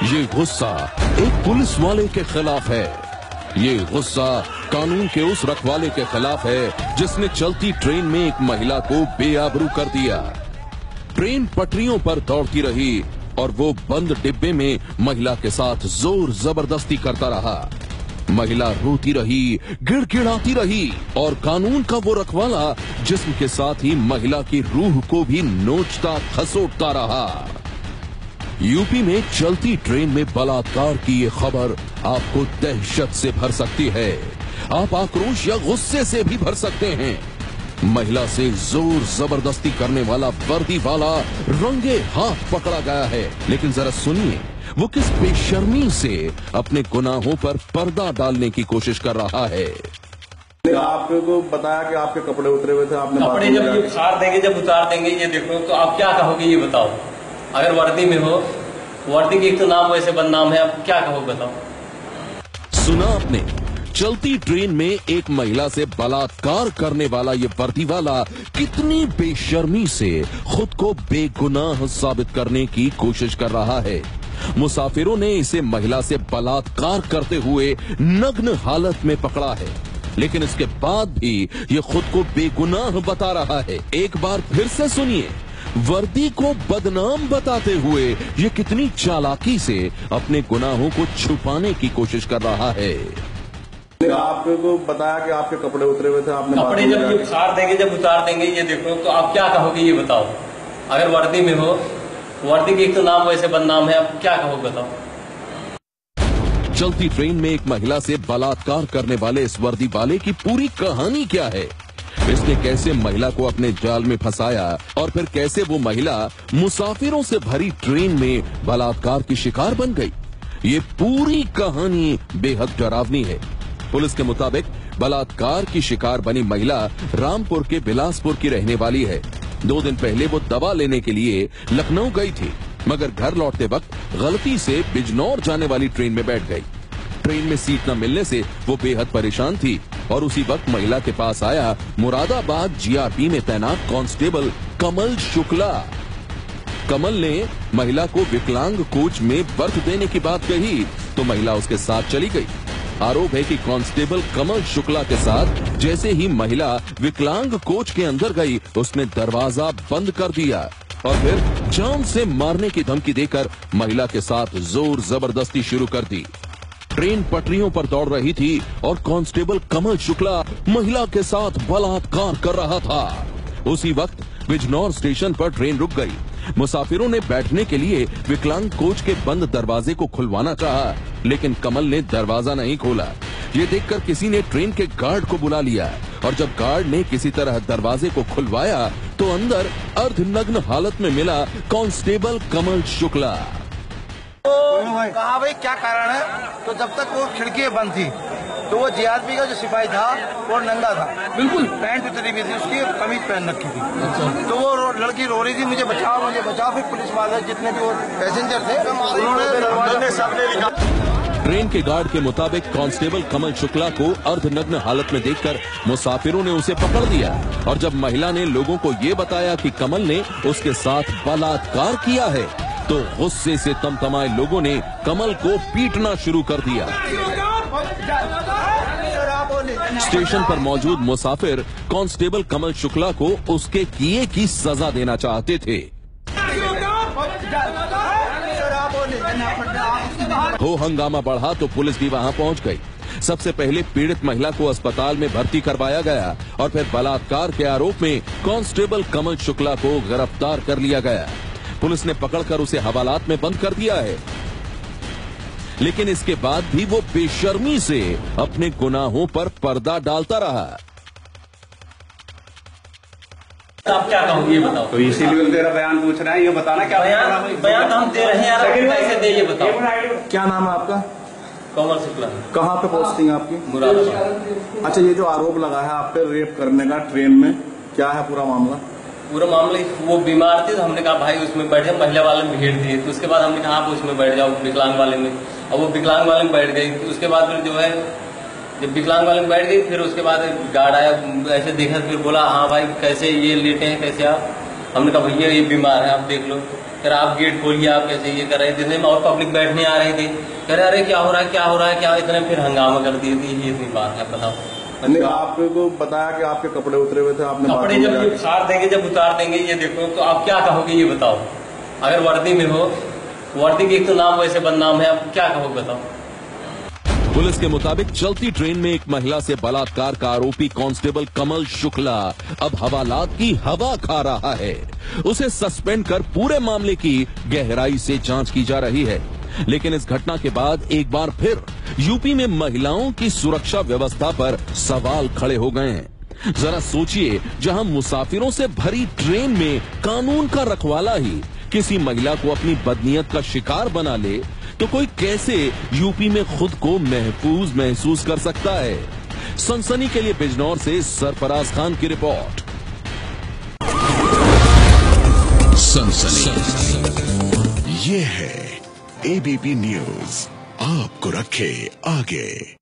ये गुस्सा एक पुलिस वाले के खिलाफ है। ये गुस्सा कानून के उस रखवाले के खिलाफ है जिसने चलती ट्रेन में एक महिला को बेआबरू कर दिया। ट्रेन पटरियों पर दौड़ती रही और वो बंद डिब्बे में महिला के साथ जोर जबरदस्ती करता रहा। महिला रोती रही, गिड़गिड़ाती रही और कानून का वो रखवाला जिस्म के साथ ही महिला की रूह को भी नोचता खसोटता रहा। यूपी में चलती ट्रेन में बलात्कार की ये खबर आपको दहशत से भर सकती है। आप आक्रोश या गुस्से से भी भर सकते हैं। महिला से जोर जबरदस्ती करने वाला वर्दी वाला रंगे हाथ पकड़ा गया है। लेकिन जरा सुनिए वो किस बेशर्मी से अपने गुनाहों पर पर्दा डालने की कोशिश कर रहा है। आपको बताया कि आपके कपड़े उतरे हुए थे, आपने कपड़े जब ये उतार देंगे, जब उतार देंगे ये देखो तो आप क्या कहोगे ये बताओ। अगर वर्दी में हो, वर्दी की तो नाम वैसे बदनाम है, आप क्या कहोगे बताओ। सुना आपने, चलती ट्रेन में एक महिला से बलात्कार करने वाला ये वर्दी वाला कितनी बेशर्मी से खुद को बेगुनाह साबित करने की कोशिश कर रहा है। मुसाफिरों ने इसे महिला से बलात्कार करते हुए नग्न हालत में पकड़ा है, लेकिन इसके बाद भी ये खुद को बेगुनाह बता रहा है। एक बार फिर से सुनिए, वर्दी को बदनाम बताते हुए ये कितनी चालाकी से अपने गुनाहों को छुपाने की कोशिश कर रहा है। आपको बताया कि आपके कपड़े उतरे हुए थे, आपने कपड़े जब ये उतार देंगे, जब उतार देंगे ये देखो तो आप क्या कहोगे ये बताओ। अगर वर्दी में हो, वर्दी की तो नाम वैसे बदनाम है, आप क्या कहोगे बताओ। चलती ट्रेन में एक महिला से बलात्कार करने वाले इस वर्दी वाले की पूरी कहानी क्या है? इसने कैसे महिला को अपने जाल में फंसाया और फिर कैसे वो महिला मुसाफिरों से भरी ट्रेन में बलात्कार की शिकार बन गई? ये पूरी कहानी बेहद डरावनी है। पुलिस के मुताबिक बलात्कार की शिकार बनी महिला रामपुर के बिलासपुर की रहने वाली है। 2 दिन पहले वो दवा लेने के लिए लखनऊ गई थी, मगर घर लौटते वक्त गलती से बिजनौर जाने वाली ट्रेन में बैठ गई। ट्रेन में सीट न मिलने से वो बेहद परेशान थी और उसी वक्त महिला के पास आया मुरादाबाद जीआरपी में तैनात कांस्टेबल कमल शुक्ला। कमल ने महिला को विकलांग कोच में बर्थ देने की बात कही तो महिला उसके साथ चली गई। आरोप है कि कांस्टेबल कमल शुक्ला के साथ जैसे ही महिला विकलांग कोच के अंदर गई, उसने दरवाजा बंद कर दिया और फिर जान से मारने की धमकी देकर महिला के साथ जोर जबरदस्ती शुरू कर दी। ट्रेन पटरियों पर दौड़ रही थी और कांस्टेबल कमल शुक्ला महिला के साथ बलात्कार कर रहा था। उसी वक्त बिजनौर स्टेशन पर ट्रेन रुक गई। मुसाफिरों ने बैठने के लिए विकलांग कोच के बंद दरवाजे को खुलवाना चाहा, लेकिन कमल ने दरवाजा नहीं खोला। ये देखकर किसी ने ट्रेन के गार्ड को बुला लिया और जब गार्ड ने किसी तरह दरवाजे को खुलवाया तो अंदर अर्धनग्न हालत में मिला कांस्टेबल कमल शुक्ला। कहा भाई क्या कारण है, तो जब तक वो खिड़की बंद थी तो वो जीआरपी का जो सिपाही था वो नंगा था, बिल्कुल पैंट उतरी हुई थी, उसकी कमीज पहन रखी थी। तो वो लड़की रो रही थी मुझे बचाओ मुझे बचाओ। फिर पुलिस वाले जितने भी वो पैसेंजर थे उन्होंने ट्रेन के गार्ड के मुताबिक कांस्टेबल कमल शुक्ला को अर्धनग्न हालत में देखकर मुसाफिरों ने उसे पकड़ दिया और जब महिला ने लोगों को ये बताया कि कमल ने उसके साथ बलात्कार किया है तो गुस्से से तमतमाए लोगों ने कमल को पीटना शुरू कर दिया। स्टेशन पर मौजूद मुसाफिर कांस्टेबल कमल शुक्ला को उसके किए की सजा देना चाहते थे। हो हंगामा बढ़ा तो पुलिस भी वहां पहुंच गई। सबसे पहले पीड़ित महिला को अस्पताल में भर्ती करवाया गया और फिर बलात्कार के आरोप में कांस्टेबल कमल शुक्ला को गिरफ्तार कर लिया गया। पुलिस ने पकड़कर उसे हवालात में बंद कर दिया है, लेकिन इसके बाद भी वो बेशर्मी से अपने गुनाहों पर पर्दा डालता रहा। आप क्या कहोगे ये बताओ। तो इसीलिए तेरा बयान पूछ रहे हैं, ये बताना क्या बयान हम दे रहे हैं यार, कैसे दे ये बताओ। क्या नाम है आपका? कमल शुक्ला। कहाँ पे पोस्टिंग आपकी? मुरादाबाद। अच्छा, ये जो आरोप लगा है आप पे रेप करने का ट्रेन में, क्या है पूरा मामला? पूरा मामला वो बीमार थे तो हमने कहा भाई उसमें बैठे, महिला वाले में भीड़ थी तो उसके बाद हमने कहा आप उसमें बैठ जाओ विकलांग वाले में, और वो विकलांग वाले में बैठ गई। तो उसके बाद फिर जो है जब विकलांग वाले में बैठ गई फिर उसके बाद गार्ड आया, ऐसे देखा फिर बोला हाँ भाई कैसे ये लेटे हैं कैसे आप। हमने कहा भैया ये बीमार है आप देख लो, कह रहे आप गेट खोलिए, आप कैसे ये कर रहे थे। जितने और पब्लिक बैठने आ रहे थे, कह रहे अरे क्या हो रहा है, क्या हो रहा है, क्या। इतने फिर हंगामा कर दिए थे। ये इतनी बात है, बताओ। नहीं, आपको बताया कि आपके कपड़े उतरे हुए थे, आपने कपड़े जब ये उतार देंगे, जब उतार देंगे, ये देखो तो आप क्या कहोगे, ये बताओ। अगर वर्दी में हो, वर्दी की एक तो नाम वैसे बदनाम है, आप क्या कहोगे बताओ। पुलिस के मुताबिक चलती ट्रेन में एक महिला से बलात्कार का आरोपी कांस्टेबल कमल शुक्ला अब हवालात की हवा खा रहा है। उसे सस्पेंड कर पूरे मामले की गहराई से जांच की जा रही है। लेकिन इस घटना के बाद एक बार फिर यूपी में महिलाओं की सुरक्षा व्यवस्था पर सवाल खड़े हो गए हैं। जरा सोचिए, जहां मुसाफिरों से भरी ट्रेन में कानून का रखवाला ही किसी महिला को अपनी बदनीयत का शिकार बना ले, तो कोई कैसे यूपी में खुद को महफूज महसूस कर सकता है। सनसनी के लिए बिजनौर से सरफराज खान की रिपोर्ट। सनसनी ये है एबीपी न्यूज, आपको रखे आगे।